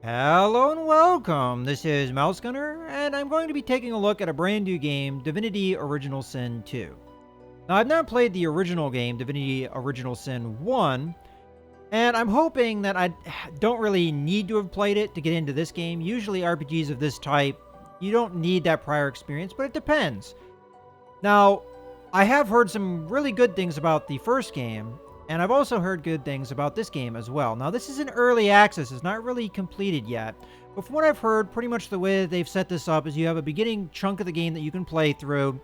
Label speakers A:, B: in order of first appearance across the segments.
A: Hello and welcome. This is Mouse Gunner, and I'm going to be taking a look at a brand new game, Divinity Original Sin 2. Now, I've not played the original game, Divinity Original Sin 1, and I'm hoping that I don't really need to have played it to get into this game. Usually RPGs of this type, you don't need that prior experience, but it depends. Now, I have heard some really good things about the first game, and I've also heard good things about this game as well. Now, this is in early access. It's not really completed yet. But from what I've heard, pretty much the way that they've set this up is you have a beginning chunk of the game that you can play through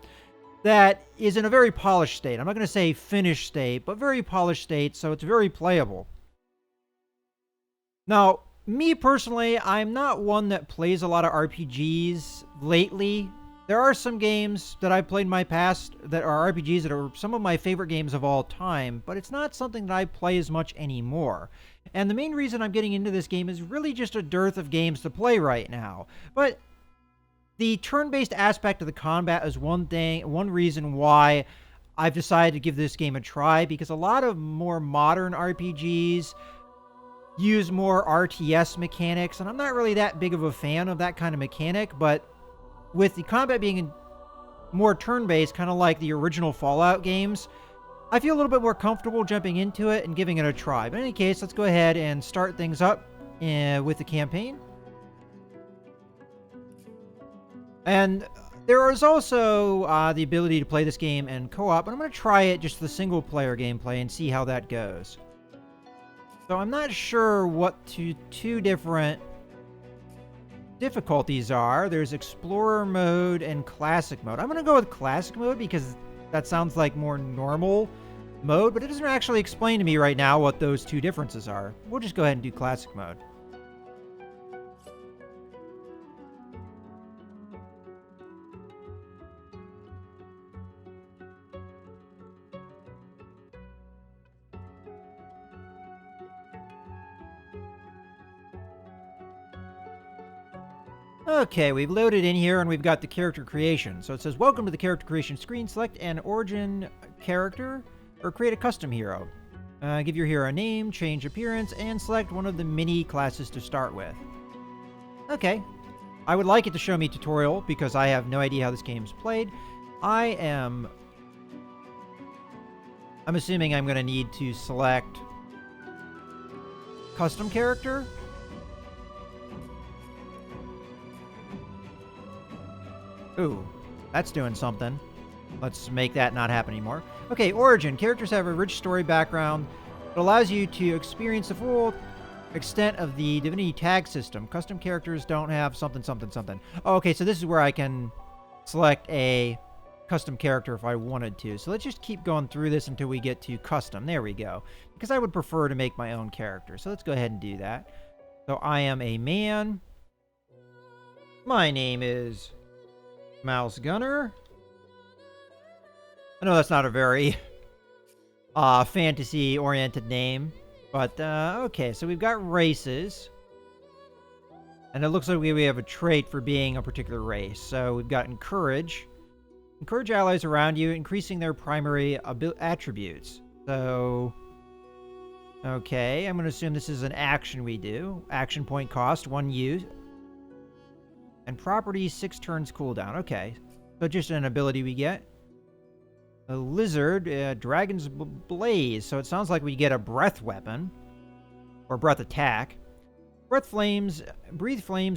A: that is in a very polished state. I'm not going to say finished state, but very polished state, so it's very playable. Now, me personally, I'm not one that plays a lot of RPGs lately. There are some games that I've played in my past that are RPGs that are some of my favorite games of all time, but it's not something that I play as much anymore. And the main reason I'm getting into this game is really just a dearth of games to play right now. But the turn-based aspect of the combat is one reason why I've decided to give this game a try, because a lot of more modern RPGs use more RTS mechanics, and I'm not really that big of a fan of that kind of mechanic, but with the combat being more turn-based, kind of like the original Fallout games, I feel a little bit more comfortable jumping into it and giving it a try. But in any case, let's go ahead and start things up with the campaign. And there is also the ability to play this game in co-op, and I'm going to try it just the single-player gameplay and see how that goes. So I'm not sure what two different difficulties are. There's Explorer mode and Classic mode. I'm going to go with Classic mode because that sounds like more normal mode, but it doesn't actually explain to me right now what those two differences are. We'll just go ahead and do Classic mode. Okay, we've loaded in here and we've got the character creation. So it says, welcome to the character creation screen. Select an origin character or create a custom hero. Give your hero a name, change appearance, and select one of the mini classes to start with. Okay. I would like it to show me tutorial because I have no idea how this game's played. I'm assuming I'm going to need to select custom character. Ooh, that's doing something. Let's make that not happen anymore. Okay, origin. Characters have a rich story background. It allows you to experience the full extent of the Divinity tag system. Custom characters don't have something, something, something. Oh, okay, so this is where I can select a custom character if I wanted to. So let's just keep going through this until we get to custom. There we go. Because I would prefer to make my own character. So let's go ahead and do that. So I am a man. My name is Mouse Gunner. I know that's not a very fantasy-oriented name, but okay, so we've got races, and it looks like we have a trait for being a particular race. So we've got encourage. Encourage allies around you, increasing their primary attributes. So, okay, I'm going to assume this is an action we do. Action point cost, 1 use. And properties, 6 turns cooldown. Okay. So just an ability we get. A lizard, dragon's blaze. So it sounds like we get a breath weapon. Or breath attack. Breathe flames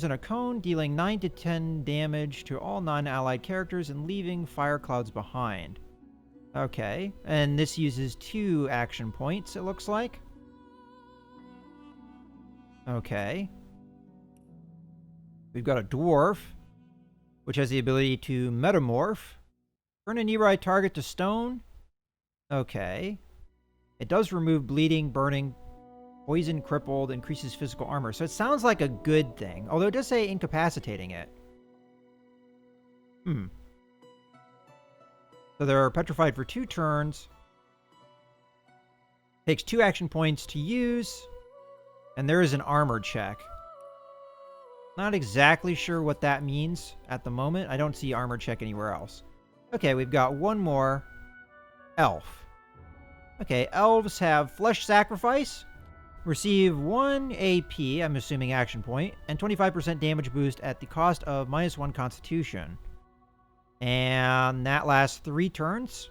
A: in a cone, dealing 9 to 10 damage to all non-allied characters and leaving fire clouds behind. Okay. And this uses 2 action points, it looks like. Okay. We've got a dwarf, which has the ability to metamorph. Turn a nearby target to stone. Okay. It does remove bleeding, burning, poison, crippled, increases physical armor. So it sounds like a good thing, although it does say incapacitating it. So they're petrified for 2 turns. Takes 2 action points to use. And there is an armor check. Not exactly sure what that means at the moment. I don't see armor check anywhere else. Okay, we've got one more. Elf. Okay, elves have flesh sacrifice. Receive 1 AP, I'm assuming action point, and 25% damage boost at the cost of -1 Constitution. And that lasts 3 turns.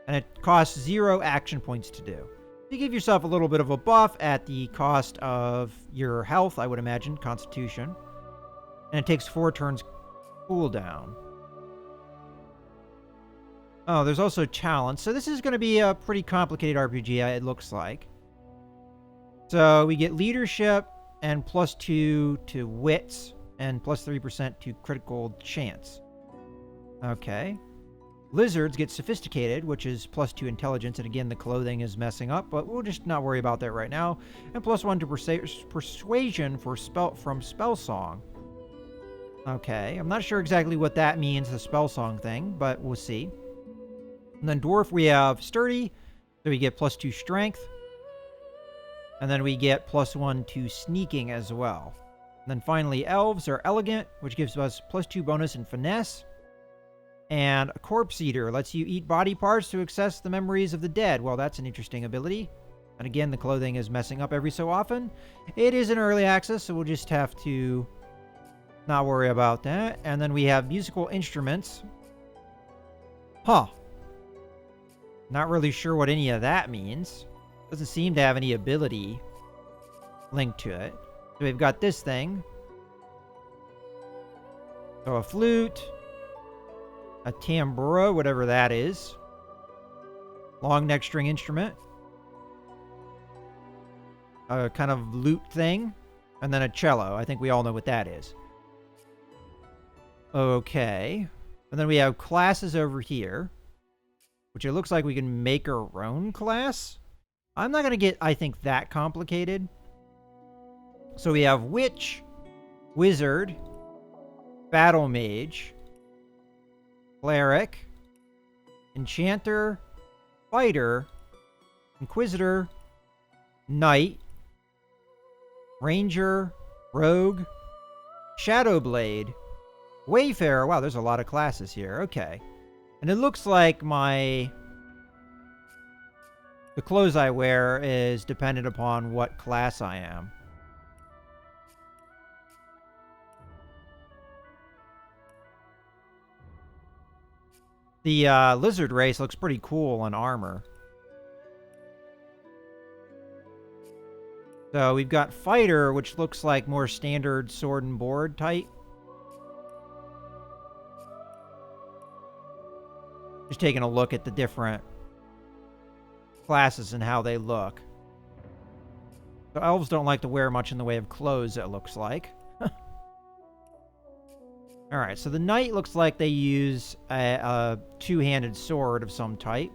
A: And it costs 0 action points to do. You give yourself a little bit of a buff at the cost of your health, I would imagine, Constitution. And it takes 4 turns cooldown. Oh, there's also talents. So this is going to be a pretty complicated RPG, it looks like. So we get leadership and +2 to wits and +3% to critical chance. Okay. Lizards get sophisticated, which is +2 intelligence, and again, the clothing is messing up, but we'll just not worry about that right now. And +1 to persuasion from spell song. Okay, I'm not sure exactly what that means, the spell song thing, but we'll see. And then dwarf, we have sturdy, so we get +2 strength. And then we get +1 to sneaking as well. And then finally, elves are elegant, which gives us +2 bonus in finesse. And a corpse eater lets you eat body parts to access the memories of the dead. Well, that's an interesting ability. And again, the clothing is messing up every so often. It is in early access, so we'll just have to not worry about that. And then we have musical instruments. Huh. Not really sure what any of that means. Doesn't seem to have any ability linked to it. So we've got this thing. So a flute. A tambura, whatever that is. Long neck string instrument. A kind of lute thing. And then a cello. I think we all know what that is. Okay. And then we have classes over here. Which it looks like we can make our own class. I'm not going to get, I think, that complicated. So we have Witch, Wizard, Battle Mage, Cleric, Enchanter, Fighter, Inquisitor, Knight, Ranger, Rogue, Shadowblade, Wayfarer. Wow, there's a lot of classes here. Okay. And it looks like the clothes I wear is dependent upon what class I am. The lizard race looks pretty cool on armor. So we've got fighter, which looks like more standard sword and board type. Just taking a look at the different classes and how they look. So elves don't like to wear much in the way of clothes, it looks like. Alright, so the knight looks like they use a two-handed sword of some type.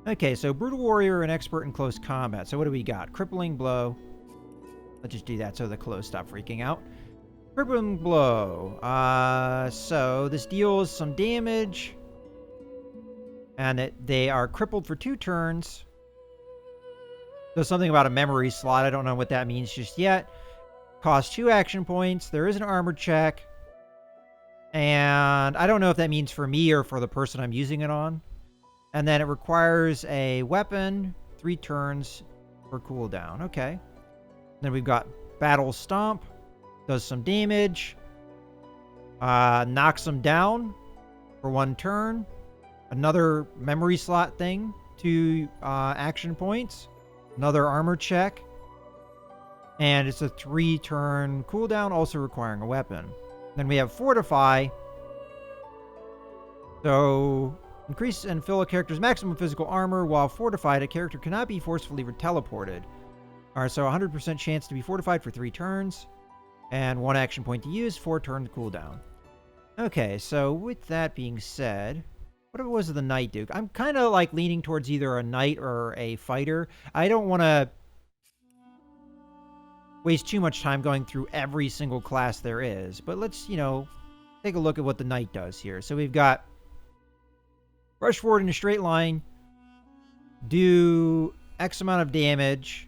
A: Okay, so brutal warrior and expert in close combat. So what do we got? Crippling blow. Let's just do that so the clothes stop freaking out. Crippling blow. So this deals some damage. And they are crippled for 2 turns. There's something about a memory slot. I don't know what that means just yet. Costs 2 action points. There is an armor check. And I don't know if that means for me or for the person I'm using it on. And then it requires a weapon. 3 turns for cooldown. Okay. Then we've got Battle Stomp. Does some damage. Knocks them down for 1 turn. Another memory slot thing, 2 action points. Another armor check. And it's a 3-turn cooldown, also requiring a weapon. Then we have Fortify. So, increase and fill a character's maximum physical armor. While fortified, a character cannot be forcefully teleported. Alright, so 100% chance to be fortified for 3 turns. And 1 action point to use, 4-turn cooldown. Okay, so with that being said... What was the knight do? I'm kind of like leaning towards either a knight or a fighter. I don't want to waste too much time going through every single class there is. But let's, take a look at what the knight does here. So we've got rush forward in a straight line, do X amount of damage.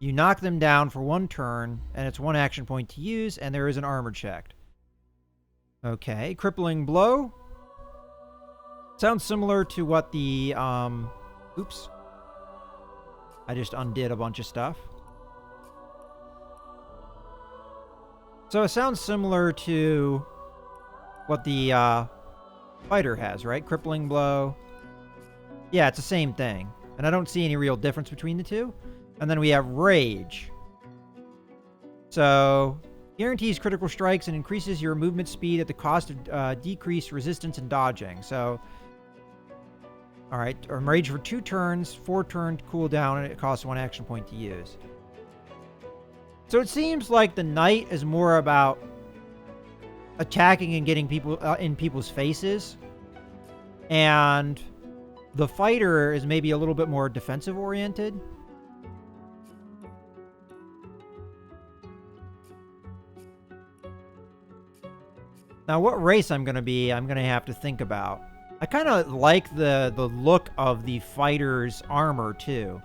A: You knock them down for 1 turn, and it's 1 action point to use, and there is an armor check. Okay, crippling blow. Sounds similar to what the, oops. I just undid a bunch of stuff. So it sounds similar to what the, fighter has, right? Crippling blow. Yeah, it's the same thing. And I don't see any real difference between the two. And then we have rage. So, guarantees critical strikes and increases your movement speed at the cost of decreased resistance and dodging. So, alright, rage for 2 turns, 4-turn cooldown, and it costs 1 action point to use. So it seems like the knight is more about attacking and getting people in people's faces. And the fighter is maybe a little bit more defensive oriented. Now, what race I'm going to be, I'm going to have to think about. I kind of like the look of the fighter's armor, too.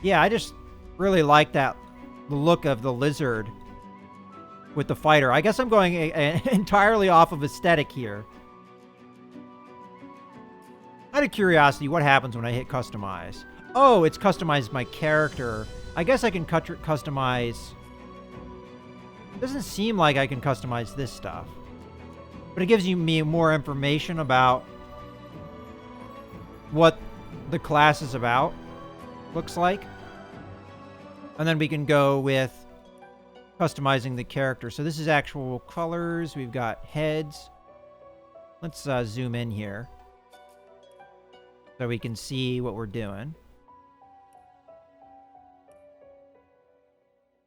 A: Yeah, I just really like the look of the lizard with the fighter. I guess I'm going entirely off of aesthetic here. Out of curiosity, what happens when I hit customize? Oh, it's customized my character. I guess I can customize... It doesn't seem like I can customize this stuff. But it gives me more information about what the class is about, looks like. And then we can go with customizing the character. So this is actual colors. We've got heads. Let's zoom in here so we can see what we're doing.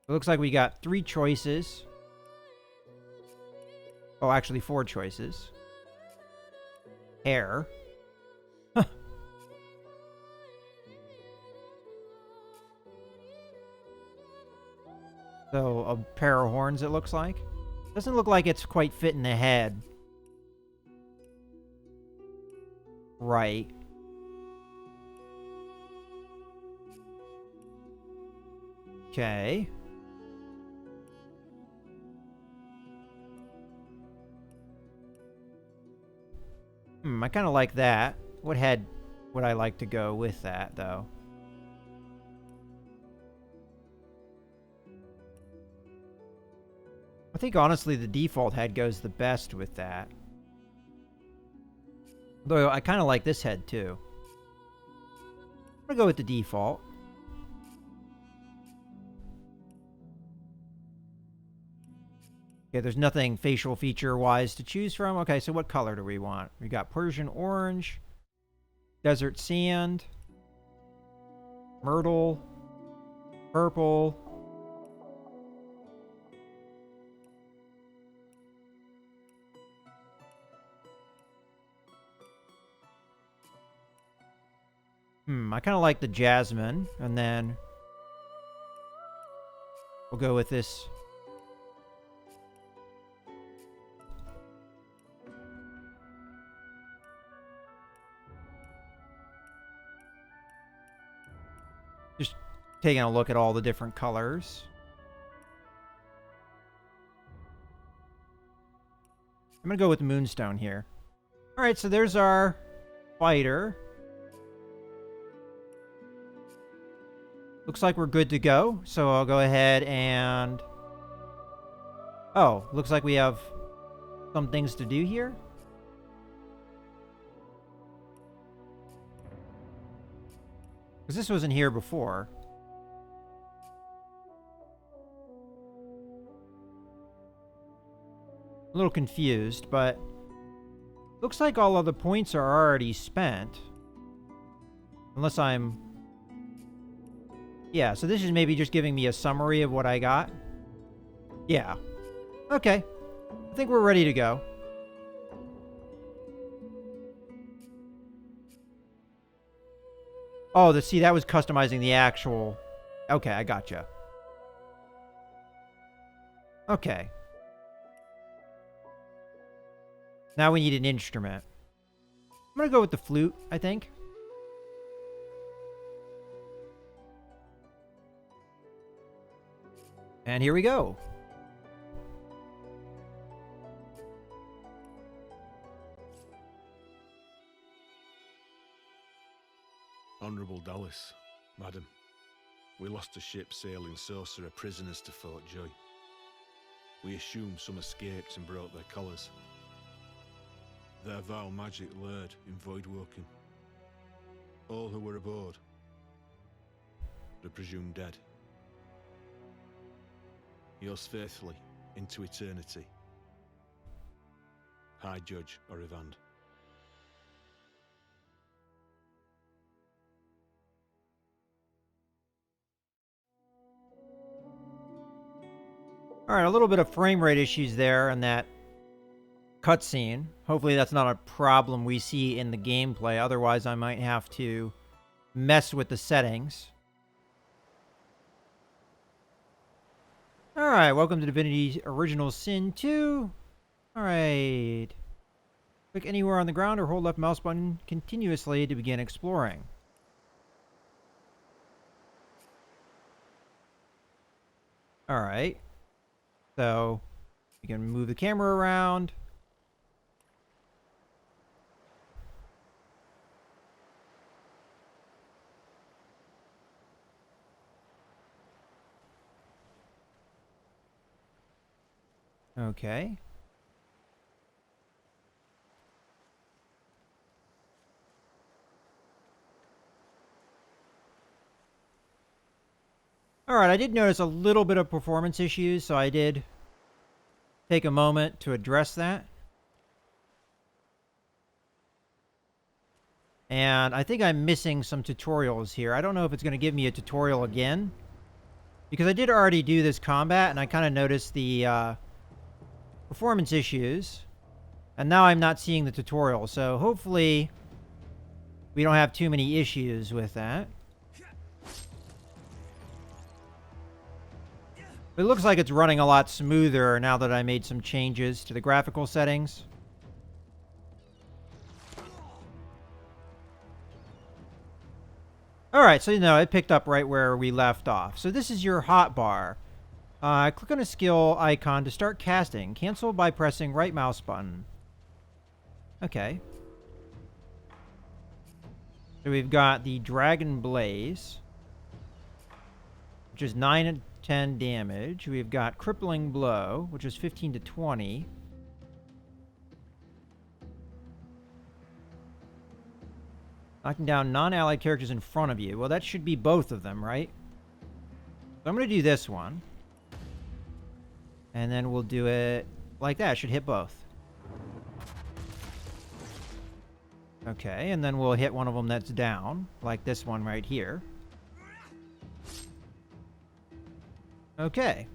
A: It looks like we got 3 choices. Oh, actually 4 choices. Hair. So, a pair of horns, it looks like. Doesn't look like it's quite fitting the head. Right. Okay. I kind of like that. What head would I like to go with that, though? I think, honestly, the default head goes the best with that. Though, I kind of like this head, too. I'm going to go with the default. Okay, there's nothing facial feature-wise to choose from. Okay, so what color do we want? We got Persian orange, desert sand, myrtle, purple. I kind of like the jasmine, and then we'll go with this. Just taking a look at all the different colors. I'm going to go with Moonstone here. All right, so there's our fighter. Looks like we're good to go. So I'll go ahead and... Oh, looks like we have some things to do here. Because this wasn't here before. A little confused, but looks like all of the points are already spent. Unless I'm... Yeah, so this is maybe just giving me a summary of what I got. Yeah. Okay. I think we're ready to go. Oh, see, that was customizing the actual... Okay, I gotcha. Okay. Now we need an instrument. I'm gonna go with the flute, I think. And here we go.
B: Honourable Dallas, madam, we lost a ship sailing sorcerer prisoners to Fort Joy. We assume some escaped and broke their collars. Their vile magic lured in Voidwoken. All who were aboard are presumed dead. Yours faithfully, into eternity. High Judge Orivand.
A: Alright, a little bit of frame rate issues there in that cutscene. Hopefully that's not a problem we see in the gameplay. Otherwise, I might have to mess with the settings. Alright, welcome to Divinity Original Sin 2. Alright. Click anywhere on the ground or hold left mouse button continuously to begin exploring. Alright. So, you can move the camera around. Okay. Alright, I did notice a little bit of performance issues, so I did take a moment to address that. And I think I'm missing some tutorials here. I don't know if it's going to give me a tutorial again, because I did already do this combat, and I kind of noticed the performance issues. And now I'm not seeing the tutorial, so hopefully we don't have too many issues with that. It looks like it's running a lot smoother now that I made some changes to the graphical settings. Alright, so it picked up right where we left off. So this is your hotbar. Click on a skill icon to start casting. Cancel by pressing right mouse button. Okay. So we've got the Dragon Blaze, which is 9 and 10 damage. We've got Crippling Blow, which is 15 to 20. Knocking down non-allied characters in front of you. Well, that should be both of them, right? So I'm going to do this one. And then we'll do it like that. Should hit both. Okay, and then we'll hit one of them that's down, like this one right here. Okay.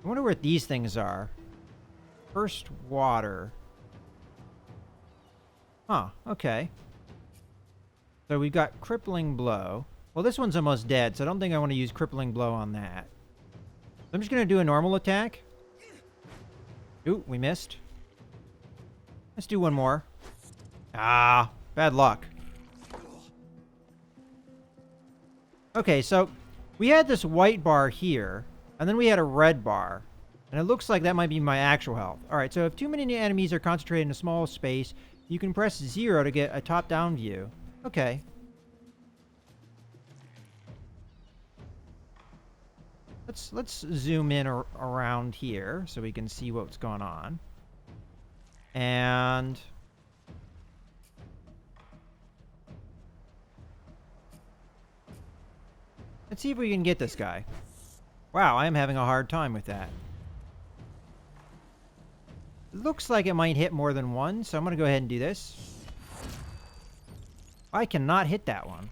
A: I wonder what these things are. First water. Huh, okay. So we've got Crippling Blow. Well, this one's almost dead, so I don't think I want to use Crippling Blow on that. I'm just going to do a normal attack. Ooh, we missed. Let's do one more. Ah, bad luck. Okay, so we had this white bar here, and then we had a red bar. And it looks like that might be my actual health. Alright, so if too many enemies are concentrated in a small space, you can press 0 to get a top-down view. Okay. Let's zoom in around here so we can see what's going on. And let's see if we can get this guy. Wow, I am having a hard time with that. Looks like it might hit more than one, so I'm going to go ahead and do this. I cannot hit that one.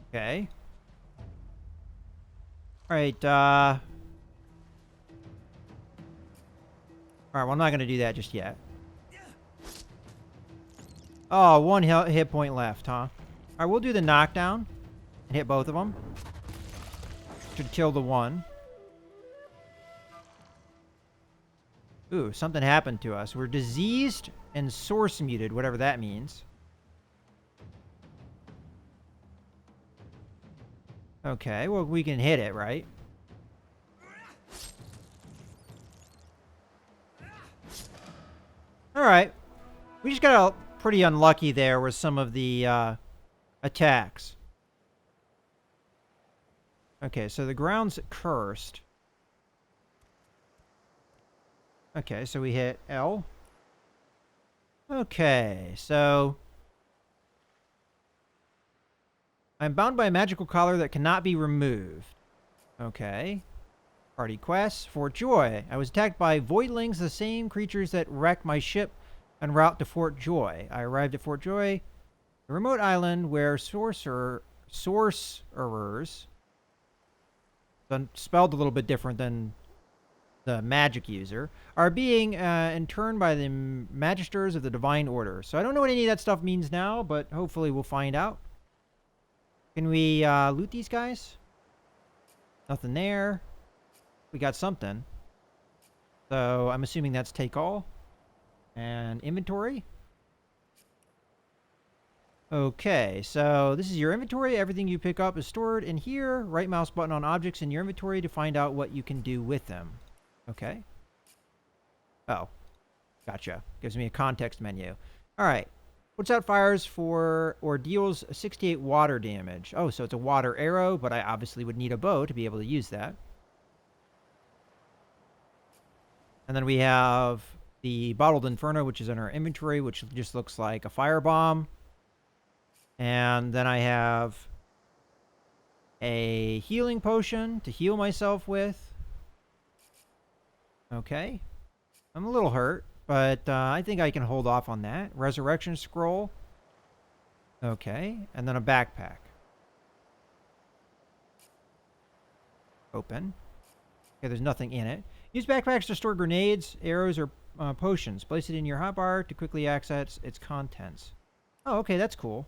A: Okay. Alright, Alright, well, I'm not going to do that just yet. Oh, one hit point left, huh? Alright, we'll do the knockdown and hit both of them. Should kill the one. Ooh, something happened to us. We're diseased and source muted, whatever that means. Okay, well, we can hit it, right? Alright. We just got pretty unlucky there with some of the attacks. Okay, so the ground's cursed. Okay, so we hit L. Okay, so I'm bound by a magical collar that cannot be removed. Okay. Party quest. Fort Joy. I was attacked by voidlings, the same creatures that wrecked my ship en route to Fort Joy. I arrived at Fort Joy, a remote island where sorcerers, spelled a little bit different than the magic user, are being interned by the magisters of the Divine Order. So I don't know what any of that stuff means now, but hopefully we'll find out. Can we loot these guys? Nothing there. We got something. So I'm assuming that's take all. And inventory. Okay, so this is your inventory. Everything you pick up is stored in here. Right mouse button on objects in your inventory to find out what you can do with them. Okay. Oh, gotcha. Gives me a context menu. All right. Puts out fires for or deals 68 water damage. Oh, so it's a water arrow, but I obviously would need a bow to be able to use that. And then we have the Bottled Inferno, which is in our inventory, which just looks like a firebomb. And then I have a healing potion to heal myself with. Okay. I'm a little hurt, but I think I can hold off on that. Resurrection scroll. Okay. And then a backpack. Open. Okay, there's nothing in it. Use backpacks to store grenades, arrows, or potions. Place it in your hotbar to quickly access its contents. Oh, okay, that's cool.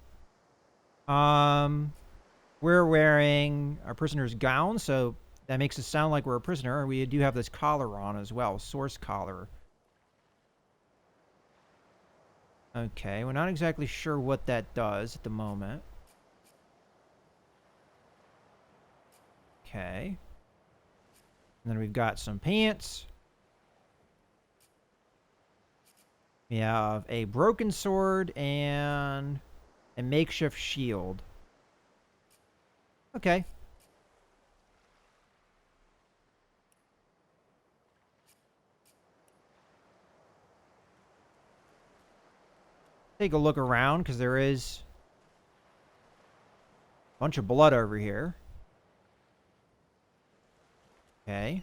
A: We're wearing a prisoner's gown, so that makes us sound like we're a prisoner. We do have this collar on as well, source collar. Okay, we're not exactly sure what that does at the moment. Okay. And then we've got some pants. We have a broken sword and a makeshift shield. Okay. Take a look around, because there is a bunch of blood over here. Okay.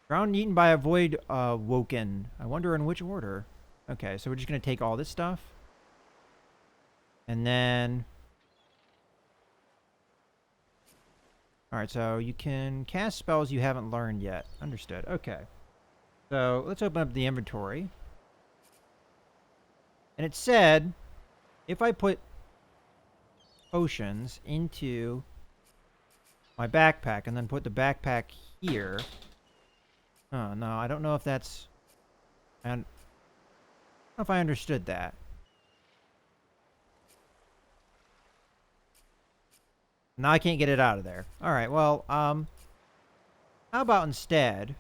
A: Drowned and eaten by a void woken. I wonder in which order. Okay, so we're just going to take all this stuff. And then... Alright, so you can cast spells you haven't learned yet. Understood. Okay. So, let's open up the inventory. And it said, if I put potions into my backpack and then put the backpack here... Oh, no, I don't know if that's... I don't know if I understood that. Now I can't get it out of there. Alright, well, how about instead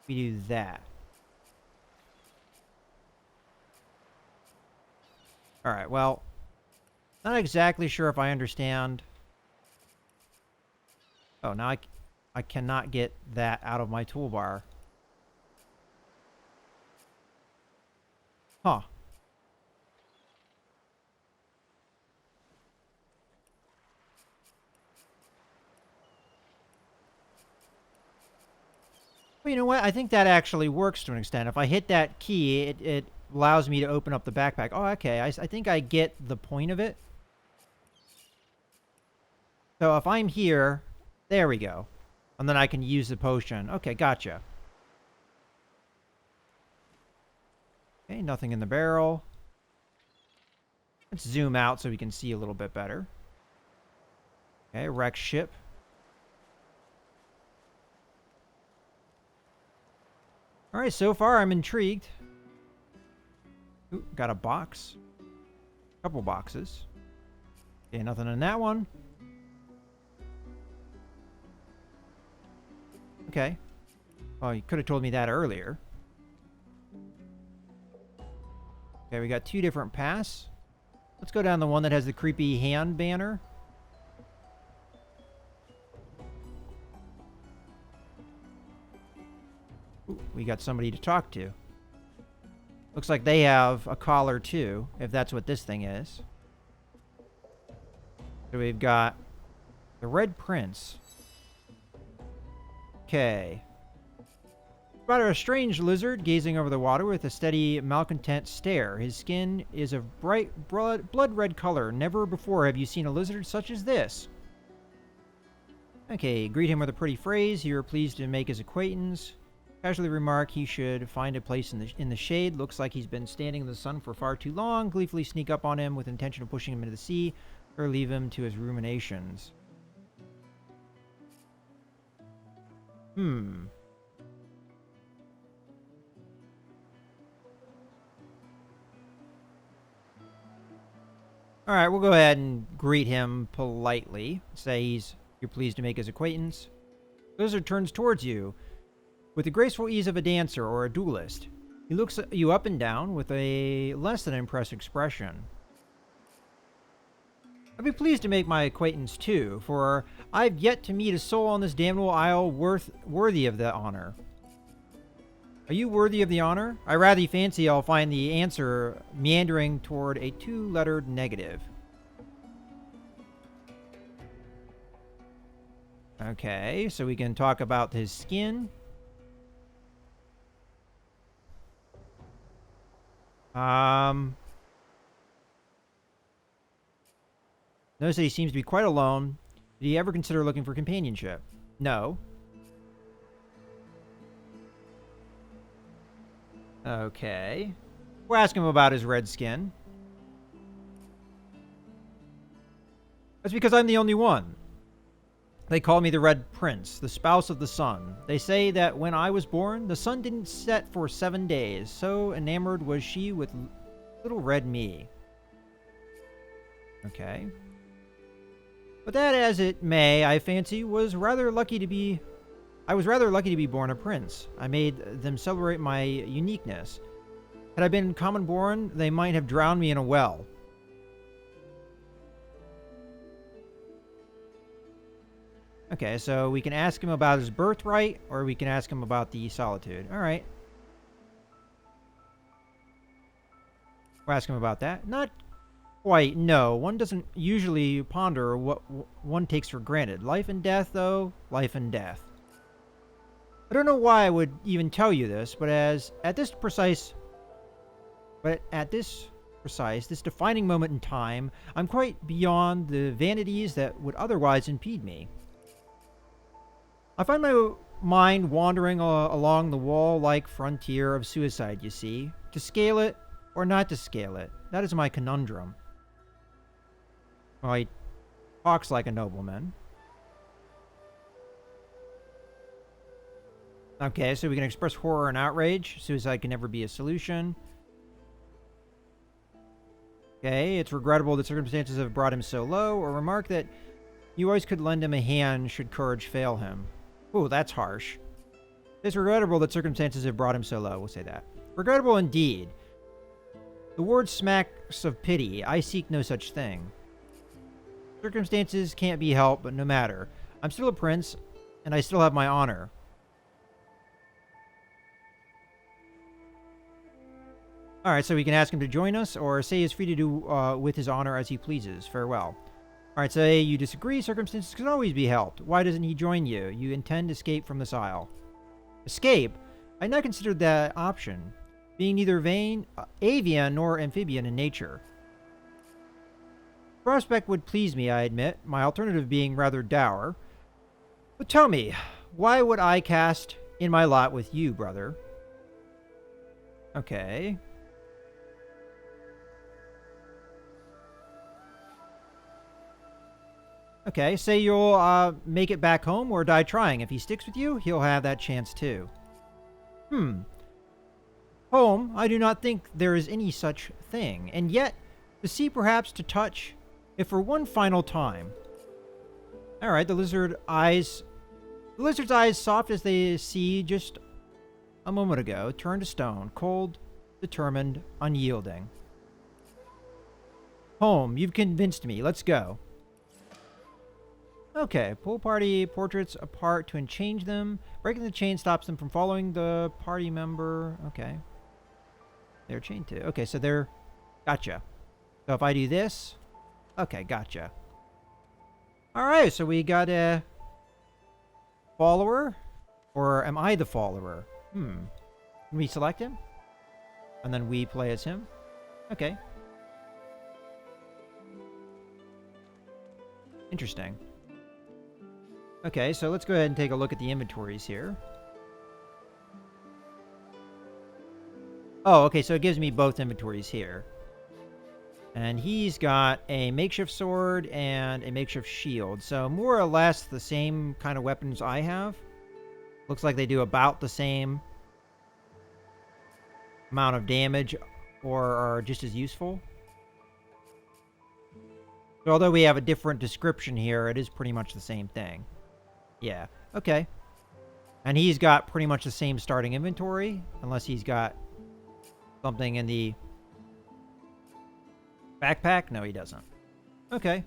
A: we do that? Alright, well, not exactly sure if I understand. Oh, now I cannot get that out of my toolbar. Huh. Well, you know what? I think that actually works to an extent. If I hit that key, it allows me to open up the backpack. Oh, okay. I think I get the point of it. So if I'm here, there we go. And then I can use the potion. Okay, gotcha. Okay, nothing in the barrel. Let's zoom out so we can see a little bit better. Okay, wrecked ship. All right, so far I'm intrigued. Ooh, got a box. Couple boxes. Okay, nothing in that one. Okay. Well, you could have told me that earlier. Okay, we got 2 different paths. Let's go down the one that has the creepy hand banner. Ooh, we got somebody to talk to. Looks like they have a collar too, if that's what this thing is. So we've got the Red Prince. Okay. Spotted a strange lizard gazing over the water with a steady, malcontent stare. His skin is of bright blood red color. Never before have you seen a lizard such as this. Okay, greet him with a pretty phrase. You are pleased to make his acquaintance. Casually remark he should find a place in the shade. Looks like he's been standing in the sun for far too long. Gleefully sneak up on him with intention of pushing him into the sea, or leave him to his ruminations. Alright, we'll go ahead and greet him politely. Say you're pleased to make his acquaintance. Lizard turns towards you with the graceful ease of a dancer or a duelist. He looks at you up and down with a less than impressed expression. I'd be pleased to make my acquaintance too, for I've yet to meet a soul on this damnable isle worthy of the honor. Are you worthy of the honor? I rather fancy I'll find the answer meandering toward a 2-lettered negative. Okay, so we can talk about his skin. Notice that he seems to be quite alone. Did he ever consider looking for companionship? No. Okay. We'll ask him about his red skin. That's because I'm the only one. They call me the Red Prince, the spouse of the sun. They say that when I was born, the sun didn't set for 7 days, so enamored was she with little red me. Okay. But that as it may, I fancy, I was rather lucky to be born a prince. I made them celebrate my uniqueness. Had I been common born, they might have drowned me in a well. Okay, so we can ask him about his birthright, or we can ask him about the solitude. Alright. We'll ask him about that. Not quite, no. One doesn't usually ponder what one takes for granted. Life and death, though. Life and death. I don't know why I would even tell you this, but at this defining moment in time, I'm quite beyond the vanities that would otherwise impede me. I find my mind wandering along the wall-like frontier of suicide, you see. To scale it, or not to scale it. That is my conundrum. Well, he talks like a nobleman. Okay, so we can express horror and outrage. Suicide can never be a solution. Okay, it's regrettable that circumstances have brought him so low, or remark that you always could lend him a hand should courage fail him. Ooh, that's harsh. It's regrettable that circumstances have brought him so low. We'll say that. Regrettable indeed. The word smacks of pity. I seek no such thing. Circumstances can't be helped, but no matter. I'm still a prince, and I still have my honor. Alright, so we can ask him to join us, or say he's free to do with his honor as he pleases. Farewell. Alright, say you disagree. Circumstances can always be helped. Why doesn't he join you? You intend to escape from this isle. Escape? I had not considered that option. Being neither avian nor amphibian in nature. The prospect would please me, I admit, my alternative being rather dour. But tell me, why would I cast in my lot with you, brother? Okay. Okay, say you'll make it back home or die trying. If he sticks with you, he'll have that chance too. Home, I do not think there is any such thing, and yet, to see perhaps to touch, if for one final time. Alright, the lizard's eyes, soft as they see just a moment ago, turn to stone, cold, determined, unyielding. Home, you've convinced me. Let's go. Okay, pull party portraits apart to unchange them. Breaking the chain stops them from following the party member. Okay. They're chained to. Okay, so they're... Gotcha. So if I do this... Okay, gotcha. Alright, so we got a... follower? Or am I the follower? Can we select him? And then we play as him? Okay. Interesting. Okay, so let's go ahead and take a look at the inventories here. Oh, okay, so it gives me both inventories here. And he's got a makeshift sword and a makeshift shield. So more or less the same kind of weapons I have. Looks like they do about the same amount of damage or are just as useful. So although we have a different description here, it is pretty much the same thing. Yeah, okay. And he's got pretty much the same starting inventory, unless he's got something in the backpack? No, he doesn't. Okay.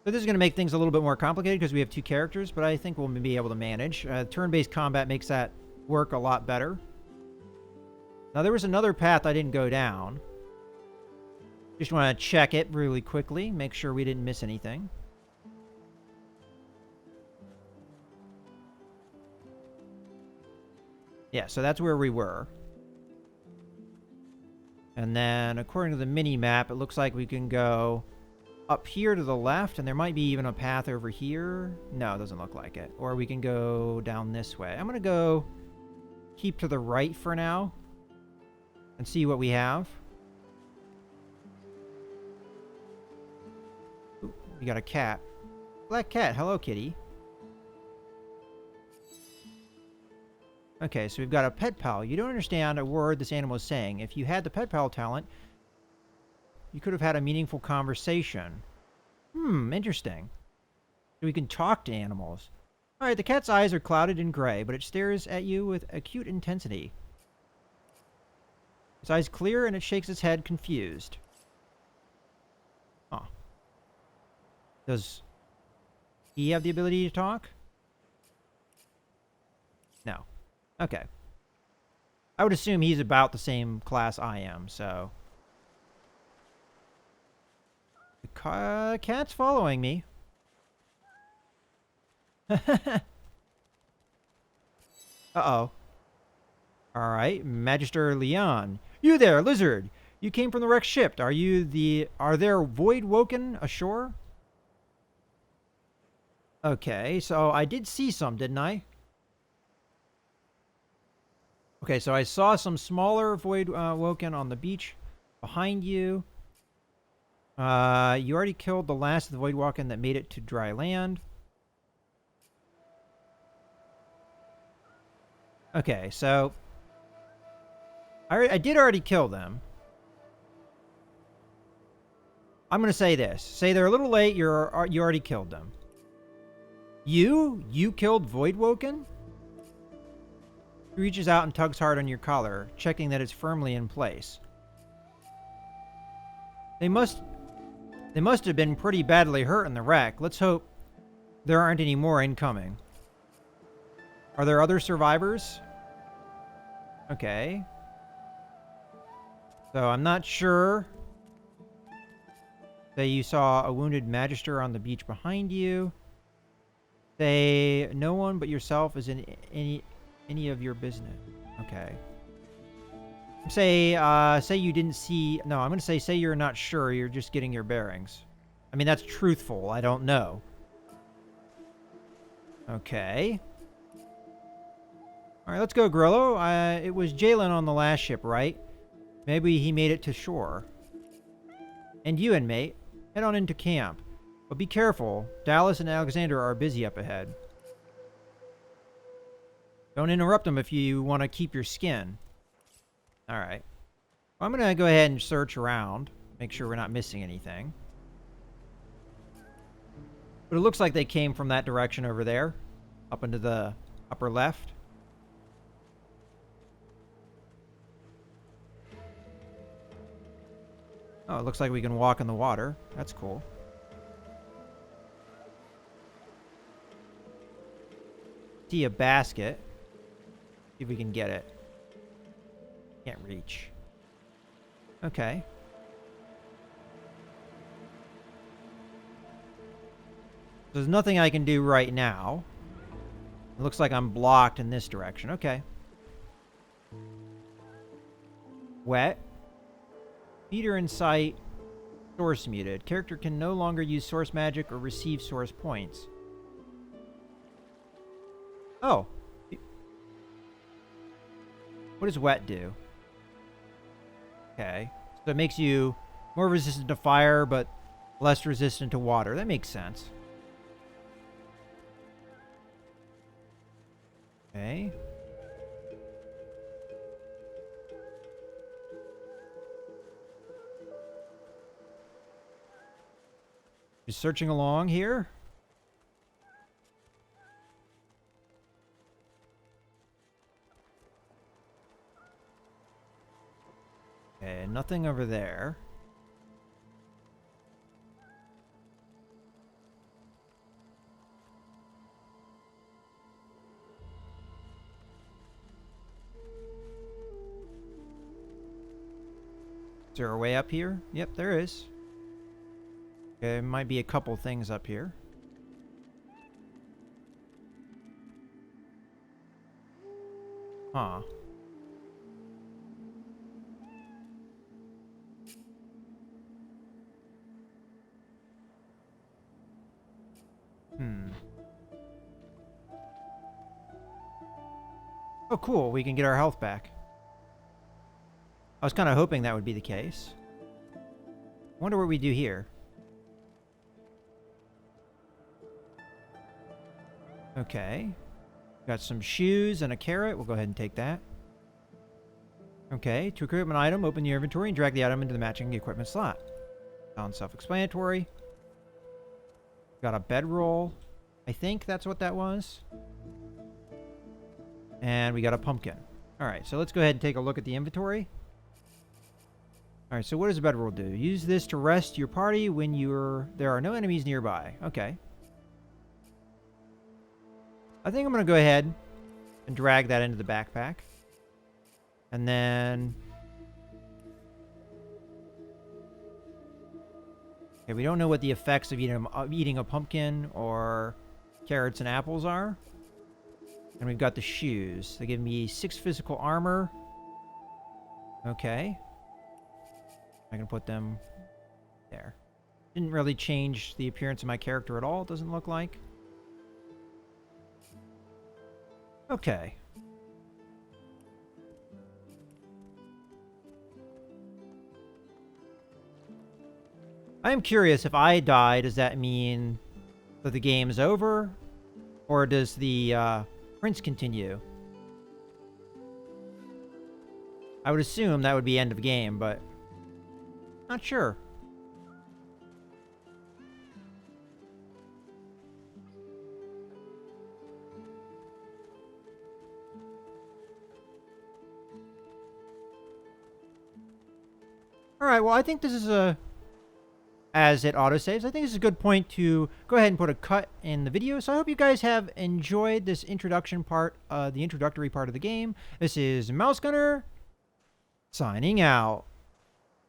A: So this is going to make things a little bit more complicated because we have two characters, but I think we'll be able to manage. Turn-based combat makes that work a lot better. Now, there was another path I didn't go down. Just want to check it really quickly, make sure we didn't miss anything. Yeah, so that's where we were. And then, according to the mini-map, it looks like we can go up here to the left, and there might be even a path over here. No, it doesn't look like it. Or we can go down this way. I'm going to go keep to the right for now and see what we have. Ooh, we got a cat. Black cat. Hello, kitty. Okay, so we've got a pet pal. You don't understand a word this animal is saying. If you had the pet pal talent, you could have had a meaningful conversation. Interesting. So we can talk to animals. Alright, the cat's eyes are clouded and gray, but it stares at you with acute intensity. Its eyes clear and it shakes its head confused. Oh. Does he have the ability to talk? No. Okay. I would assume he's about the same class I am, so... The cat's following me. Uh-oh. Alright, Magister Leon. You there, lizard! You came from the wrecked ship. Are there void woken ashore? Okay, so I did see some, didn't I? Okay, so I saw some smaller void woken on the beach behind you. You already killed the last of the void woken that made it to dry land. Okay, so I did already kill them. I'm gonna say this: say they're a little late. You already killed them. You killed void woken. He reaches out and tugs hard on your collar, checking that it's firmly in place. They must have been pretty badly hurt in the wreck. Let's hope there aren't any more incoming. Are there other survivors? Okay. So I'm not sure. Say you saw a wounded magister on the beach behind you. Say no one but yourself is in any of your business. Okay. Say you didn't see... No, I'm going to say you're not sure. You're just getting your bearings. I mean, that's truthful. I don't know. Okay. All right, let's go, Grillo. It was Jalen on the last ship, right? Maybe he made it to shore. And you, mate, head on into camp. But be careful. Dallas and Alexander are busy up ahead. Don't interrupt them if you want to keep your skin. All right. Well, I'm going to go ahead and search around. Make sure we're not missing anything. But it looks like they came from that direction over there. Up into the upper left. Oh, it looks like we can walk in the water. That's cool. See a basket. See if we can get it. Can't reach. Okay. There's nothing I can do right now. It looks like I'm blocked in this direction. Okay. Wet. Meter in sight. Source muted. Character can no longer use source magic or receive source points. Oh. What does wet do? Okay. So it makes you more resistant to fire, but less resistant to water. That makes sense. Okay. Just searching along here. Okay, nothing over there. Is there a way up here? Yep, there is. Okay, there might be a couple things up here. Huh. Oh, cool. We can get our health back. I was kind of hoping that would be the case. Wonder what we do here. Okay. Got some shoes and a carrot. We'll go ahead and take that. Okay. To equip an item, open your inventory and drag the item into the matching equipment slot. Sounds self-explanatory. Got a bedroll. I think that's what that was. And we got a pumpkin. Alright, so let's go ahead and take a look at the inventory. Alright, so what does a bedroll do? Use this to rest your party when there are no enemies nearby. Okay. I think I'm going to go ahead and drag that into the backpack. And then... Okay, we don't know what the effects of eating a pumpkin or carrots and apples are. And we've got the shoes. They give me 6 physical armor. Okay. I can put them there. Didn't really change the appearance of my character at all, it doesn't look like. Okay. I am curious, if I die, does that mean that the game's over? Or does the prince continue? I would assume that would be end of game, but not sure. Alright, well, I think this is as it autosaves, I think this is a good point to go ahead and put a cut in the video. So I hope you guys have enjoyed this introduction part, the introductory part of the game. This is Mouse Gunner, signing out.